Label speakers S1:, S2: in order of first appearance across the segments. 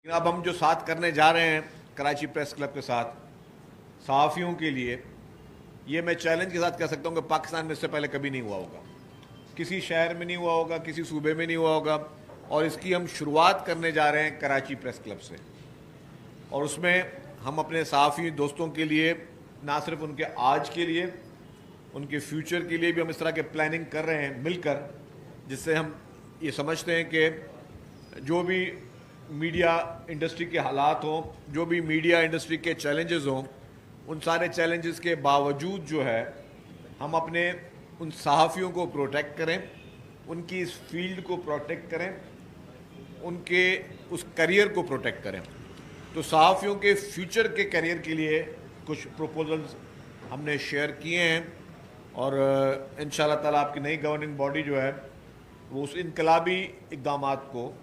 S1: अब हम जो साथ करने जा रहे हैं कराची प्रेस क्लब के साथ सहाफ़ियों के लिए, ये मैं चैलेंज के साथ कह सकता हूँ कि पाकिस्तान में इससे पहले कभी नहीं हुआ होगा, किसी शहर में नहीं हुआ होगा, किसी सूबे में नहीं हुआ होगा। और इसकी हम शुरुआत करने जा रहे हैं कराची प्रेस क्लब से। और उसमें हम अपने सहाफ़ी दोस्तों के लिए, ना सिर्फ उनके आज के लिए, उनके फ्यूचर के लिए भी हम इस तरह के प्लानिंग कर रहे हैं मिलकर, जिससे हम ये समझते हैं कि जो भी मीडिया इंडस्ट्री के हालात हों, जो भी मीडिया इंडस्ट्री के चैलेंजेस हों, उन सारे चैलेंजेस के बावजूद जो है हम अपने उन सहाफ़ियों को प्रोटेक्ट करें, उनकी इस फील्ड को प्रोटेक्ट करें, उनके उस करियर को प्रोटेक्ट करें। तो सहाफ़ियों के फ्यूचर के करियर के लिए कुछ प्रपोजल्स हमने शेयर किए हैं और इंशाअल्लाह ताला आपकी नई गवर्निंग बॉडी जो है वो उस इनकलाबी इक़दामात को,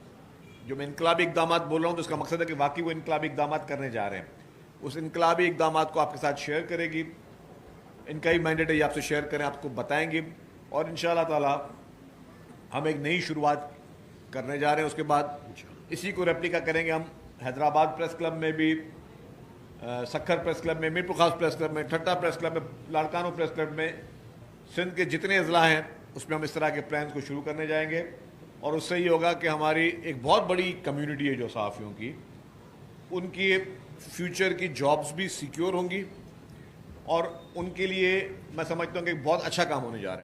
S1: जो मैं इनकलाबी इक़दामात बोल रहा हूँ तो इसका मकसद है कि वाकई वो इनकलाबी इक़दामात करने जा रहे हैं, उस इनकलाबी इक़दामात को आपके साथ शेयर करेगी। इनका ही मैंडेट है ये आपसे शेयर करें, आपको बताएंगे और इंशाअल्लाह ताला हम एक नई शुरुआत करने जा रहे हैं। उसके बाद इसी को रेप्लिका करेंगे हम हैदराबाद प्रेस क्लब में भी, सखर प्रेस क्लब में, मीरपुर खास प्रेस क्लब में, ठट्टा प्रेस क्लब में, लाड़कानो प्रेस क्लब में, सिंध के जितने अजला हैं उसमें हम इस तरह के प्लान्स को शुरू करने जाएंगे। और उससे ये होगा कि हमारी एक बहुत बड़ी कम्युनिटी है जो सहाफ़ियों की, उनकी फ्यूचर की जॉब्स भी सिक्योर होंगी और उनके लिए मैं समझता हूँ कि एक बहुत अच्छा काम होने जा रहा है।